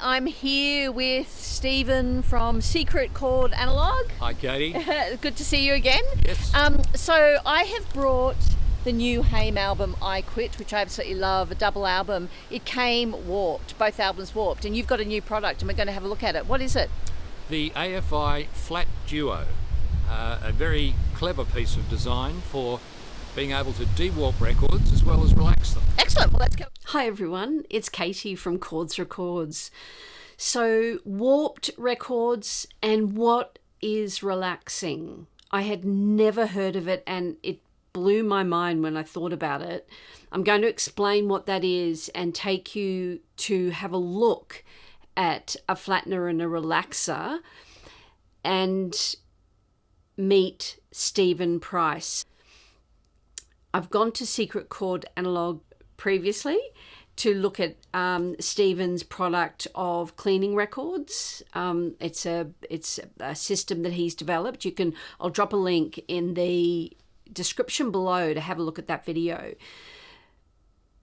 I'm here with Stephen from Secret Chord Analogue. Hi, Katie. Good to see you again. Yes. So I have brought the new Haim album, I Quit, which I absolutely love, a double album. It came warped, both albums warped, and you've got a new product and we're going to have a look at it. What is it? The AFI Flat.Duo, a very clever piece of design for being able to de-warp records as well as relax them. Excellent, well let's go. Hi everyone, it's Katie from Chords Records. So, warped records and what is relaxing? I had never heard of it and it blew my mind when I thought about it. I'm going to explain what that is and take you to have a look at a flattener and a relaxer and meet Stephen Price. I've gone to Secret Chord Analogue previously to look at Stephen's product of cleaning records. It's a system that he's developed. I'll drop a link in the description below to have a look at that video.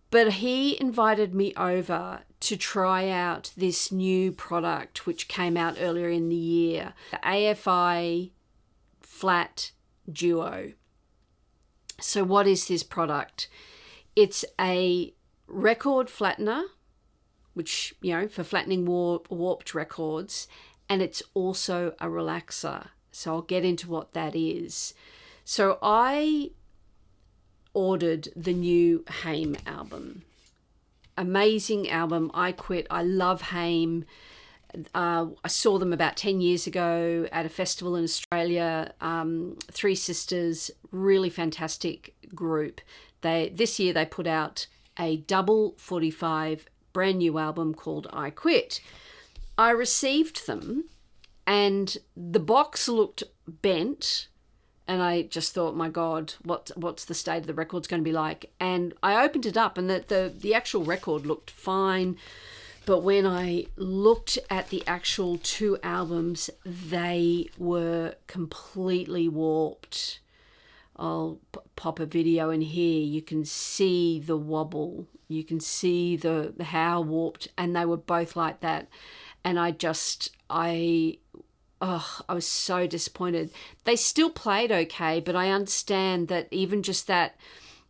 But he invited me over to try out this new product which came out earlier in the year, the AFI Flat.Duo. So what is this product? It's a record flattener, which, for flattening warped records, and it's also a relaxer. So I'll get into what that is. So I ordered the new Haim album. Amazing album, I Quit. I love Haim. I saw them about 10 years ago at a festival in Australia. Three Sisters, really fantastic group. This year they put out a double 45 brand new album called I Quit. I received them and the box looked bent and I just thought, my God, what's the state of the record's going to be like? And I opened it up and the actual record looked fine. But when I looked at the actual two albums, they were completely warped. I'll pop a video in here. You can see the wobble. You can see the how warped, and they were both like that. And I was so disappointed. They still played okay, but I understand that even just that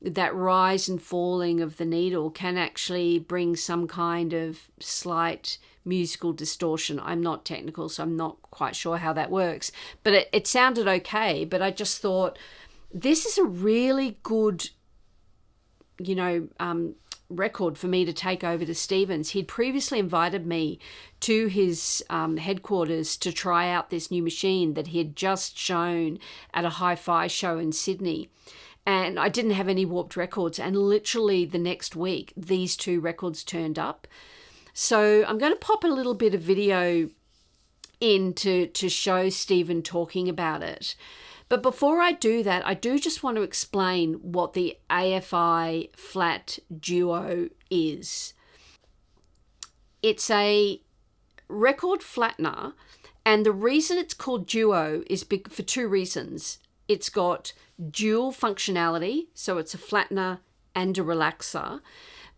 rise and falling of the needle can actually bring some kind of slight musical distortion. I'm not technical, so I'm not quite sure how that works. But it sounded okay, but I just thought, this is a really good, record for me to take over to Stephen's. He'd previously invited me to his headquarters to try out this new machine that he had just shown at a hi-fi show in Sydney. And I didn't have any warped records. And literally the next week, these two records turned up. So I'm going to pop a little bit of video in to show Stephen talking about it. But before I do that, I do just want to explain what the AFI Flat.Duo is. It's a record flattener, and the reason it's called Duo is for two reasons. It's got dual functionality, so it's a flattener and a relaxer,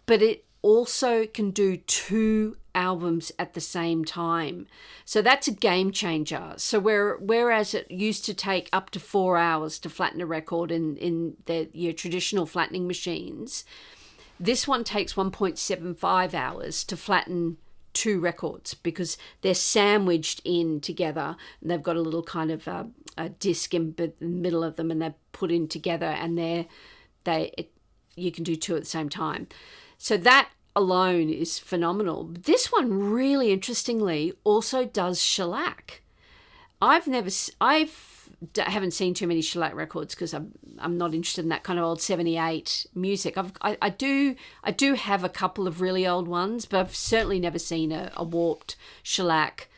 but it also can do two albums at the same time. So that's a game changer. So whereas it used to take up to 4 hours to flatten a record in your traditional flattening machines, this one takes 1.75 hours to flatten two records because they're sandwiched in together and they've got a little kind of a disc in the middle of them and they're put in together and you can do two at the same time. So that alone is phenomenal. This one, really interestingly, also does shellac. I haven't seen too many shellac records because I'm not interested in that kind of old 78 music. I do have a couple of really old ones, but I've certainly never seen a warped shellac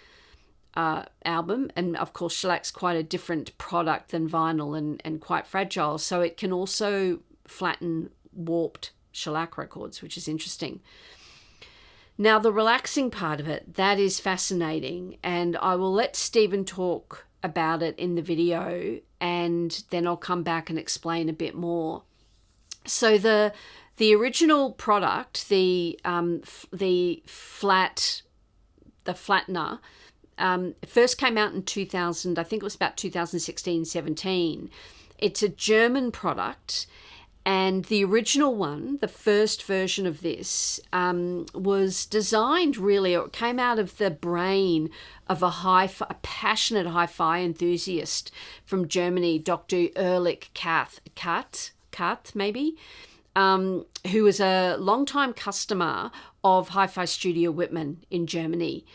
album. And of course, shellac's quite a different product than vinyl and quite fragile. So it can also flatten warped shellac records, which is interesting. Now, the relaxing part of it, that is fascinating, and I will let Stephen talk about it in the video, and then I'll come back and explain a bit more. So the original product, the flat the flattener. It first came out in 2000, I think it was about 2016-17. It's a German product, and the original one, the first version of this, was designed really, or it came out of the brain of a passionate hi-fi enthusiast from Germany, Dr. Erlich Kath, maybe, who was a long-time customer of Hi-Fi Studio Whitman in Germany.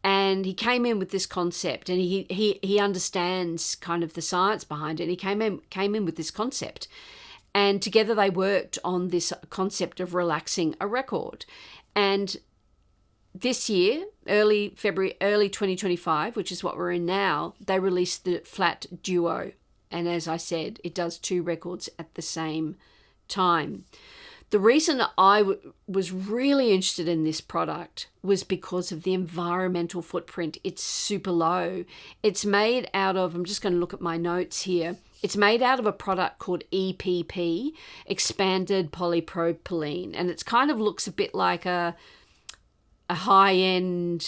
And he came in with this concept, and he understands kind of the science behind it. And he came in with this concept, and together they worked on this concept of relaxing a record. And this year, early 2025, which is what we're in now, they released the Flat.Duo. And as I said, it does 2 records at the same time. The reason I was really interested in this product was because of the environmental footprint. It's super low. It's made out of, I'm just going to look at my notes here. It's made out of a product called EPP, expanded polypropylene. And it kind of looks a bit like a high-end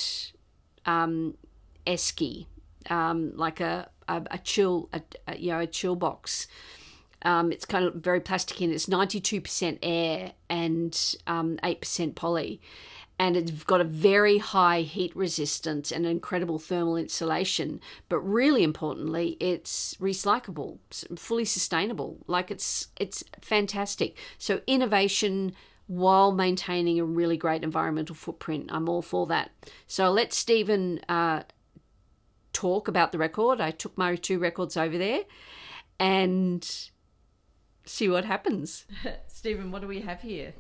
esky, like a chill box. It's kind of very plasticky, and it's 92% air and 8% poly. And it's got a very high heat resistance and incredible thermal insulation. But really importantly, it's recyclable, fully sustainable. Like it's fantastic. So innovation while maintaining a really great environmental footprint. I'm all for that. So I'll let Stephen talk about the record. I took my 2 records over there and see what happens. Stephen, what do we have here?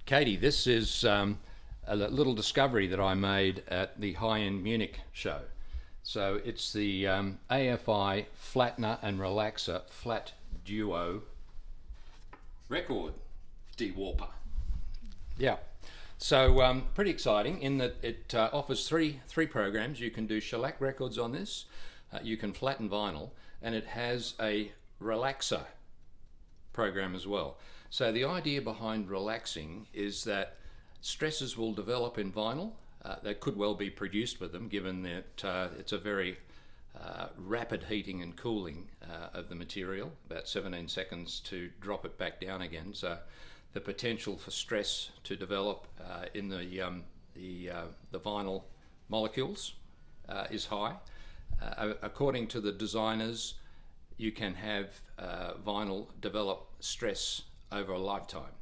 Katie, this is a little discovery that I made at the high-end Munich show. So it's the AFI Flattener and Relaxer Flat.Duo record dewarper. Yeah. So pretty exciting in that it offers three programs. You can do shellac records on this, you can flatten vinyl, and it has a relaxer program as well. So the idea behind relaxing is that stresses will develop in vinyl that could well be produced with them, given that it's a very rapid heating and cooling of the material, about 17 seconds to drop it back down again. So the potential for stress to develop in the vinyl molecules is high. According to the designers, you can have vinyl develop stress over a lifetime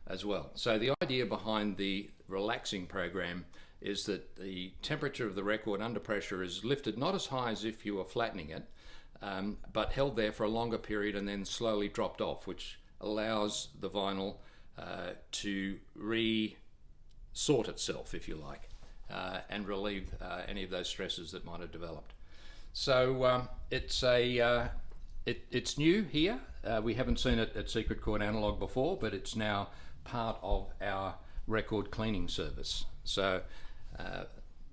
as well. So the idea behind the relaxing program is that the temperature of the record under pressure is lifted not as high as if you were flattening it, but held there for a longer period and then slowly dropped off, which allows the vinyl to re-sort itself, if you like, and relieve any of those stresses that might have developed. So it's new here. We haven't seen it at Secret Chord Analogue before, but it's now part of our record cleaning service. So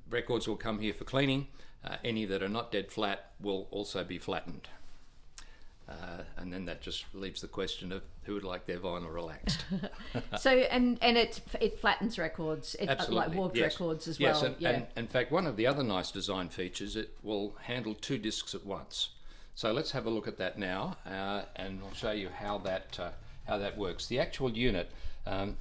records will come here for cleaning. Any that are not dead flat will also be flattened. And then that just leaves the question of who would like their vinyl relaxed. So and it flattens records, like warped records as well. Yes, and in fact, one of the other nice design features, it will handle 2 discs at once. So let's have a look at that now, and I'll show you how that works. The actual unit,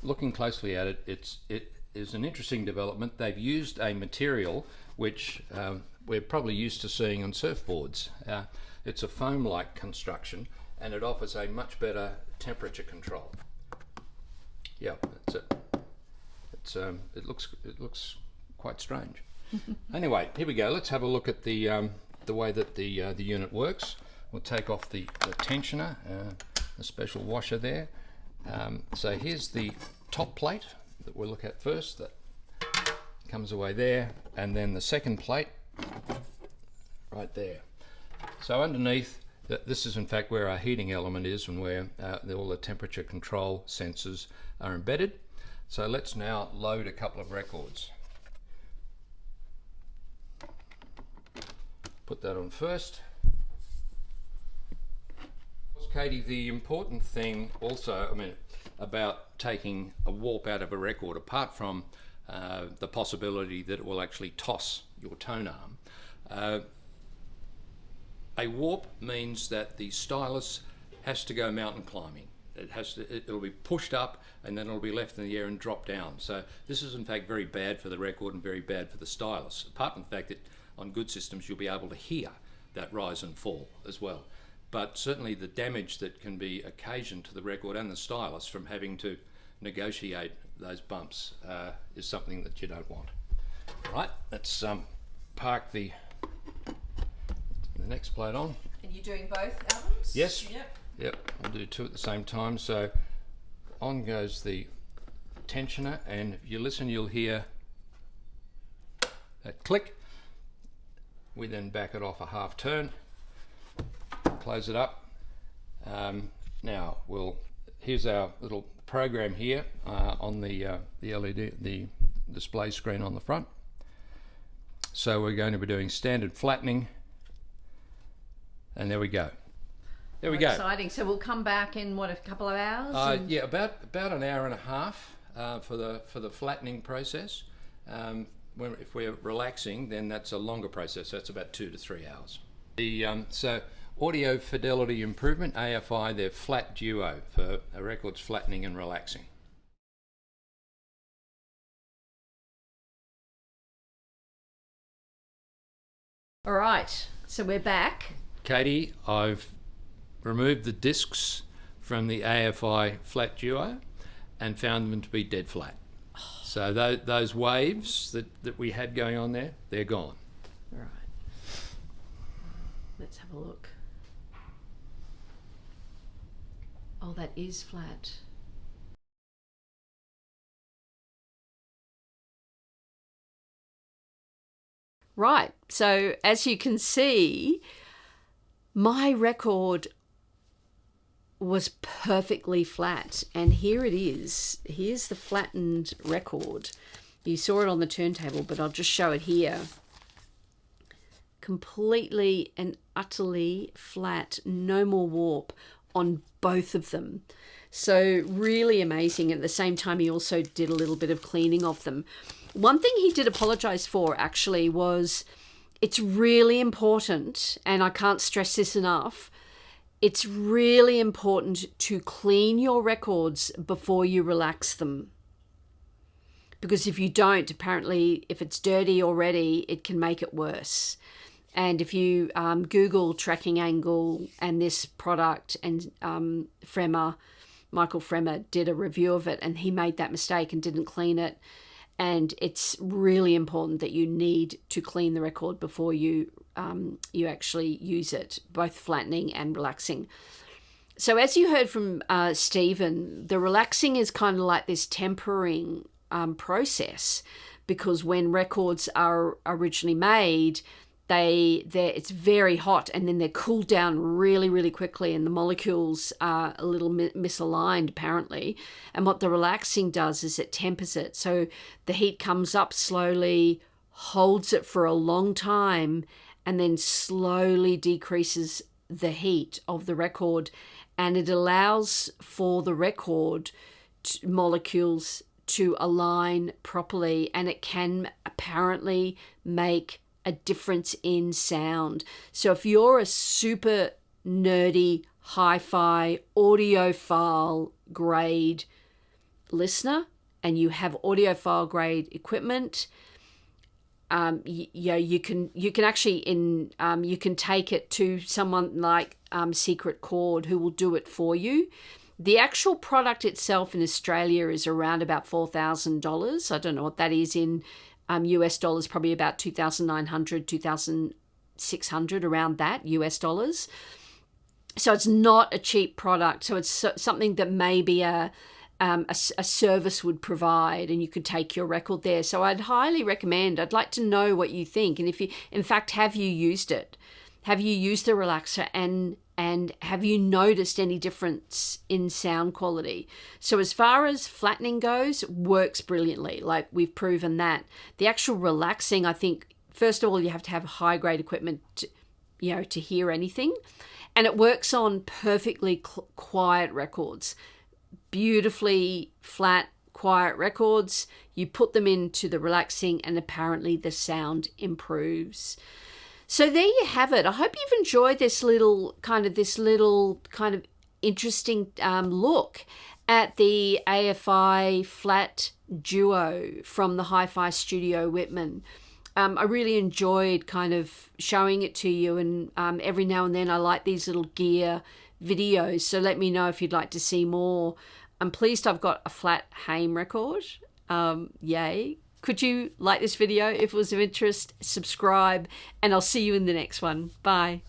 looking closely at it, it is an interesting development. They've used a material which we're probably used to seeing on surfboards. It's a foam-like construction, and it offers a much better temperature control. Yeah, that's it. It looks quite strange. Anyway, here we go. Let's have a look at the way that the unit works. We'll take off the tensioner, the special washer there. So here's the top plate that we'll look at first. That comes away there, and then the second plate right there. So underneath, this is in fact where our heating element is, and where all the temperature control sensors are embedded. So let's now load a couple of records. Put that on first. Katie, the important thing also, about taking a warp out of a record, apart from the possibility that it will actually toss your tone arm. A warp means that the stylus has to go mountain climbing. It'll be pushed up and then it'll be left in the air and drop down. So this is in fact very bad for the record and very bad for the stylus, apart from the fact that on good systems you'll be able to hear that rise and fall as well. But certainly the damage that can be occasioned to the record and the stylus from having to negotiate those bumps is something that you don't want. Right, let's park the next plate on. And you're doing both albums? Yes. Yep. We'll do two at the same time. So on goes the tensioner, and if you listen, you'll hear that click. We then back it off a half turn, close it up. Now here's our little program here on the LED, the display screen on the front. So we're going to be doing standard flattening, and there we go. There we go. Exciting. So we'll come back in what, a couple of hours? Yeah, about an hour and a half for the flattening process. If we're relaxing, then that's a longer process. That's about 2 to 3 hours. So audio fidelity improvement, AFI, their Flat.Duo for a record's flattening and relaxing. All right. So we're back. Katie, I've removed the discs from the AFI Flat.Duo and found them to be dead flat. So those waves that we had going on there, they're gone. All right. Let's have a look. Oh, that is flat. Right. So as you can see, my record was perfectly flat, and here it is. Here's the flattened record. You saw it on the turntable, but I'll just show it here. Completely and utterly flat, no more warp on both of them. So really amazing. At the same time, he also did a little bit of cleaning of them. One thing he did apologize for actually was, it's really important, and I can't stress this enough, it's really important to clean your records before you relax them. Because if you don't, apparently, if it's dirty already, it can make it worse. And if you Google tracking angle and this product, and Michael Fremer did a review of it, and he made that mistake and didn't clean it. And it's really important that you need to clean the record before you actually use it, both flattening and relaxing. So as you heard from Stephen, the relaxing is kind of like this tempering process, because when records are originally made, it's very hot, and then they're cooled down really, really quickly, and the molecules are a little misaligned apparently. And what the relaxing does is it tempers it. So the heat comes up slowly, holds it for a long time, and then slowly decreases the heat of the record. And it allows for the record molecules to align properly, and it can apparently make a difference in sound. So if you're a super nerdy hi-fi audiophile grade listener and you have audiophile grade equipment, you can actually you can take it to someone like Secret Chord, who will do it for you. The actual product itself in Australia is around about $4,000. I don't know what that is in US dollars, probably about 2,900, 2,600, around that US dollars. So it's not a cheap product. So it's something that maybe a service would provide, and you could take your record there. So I'd highly recommend. I'd like to know what you think, and if you, in fact, have you used it? Have you used the relaxer, and have you noticed any difference in sound quality? So as far as flattening goes, works brilliantly. Like, we've proven that. The actual relaxing, I think, first of all, you have to have high grade equipment to hear anything. And it works on perfectly quiet records. Beautifully flat, quiet records, you put them into the relaxing, and apparently the sound improves. So there you have it. I hope you've enjoyed this little kind of interesting look at the AFI Flat.Duo from the Hi-Fi Studio Whitman. I really enjoyed kind of showing it to you, and every now and then I like these little gear videos, so let me know if you'd like to see more. I'm pleased I've got a flat Haim record. Yay. Could you like this video if it was of interest? Subscribe, and I'll see you in the next one. Bye.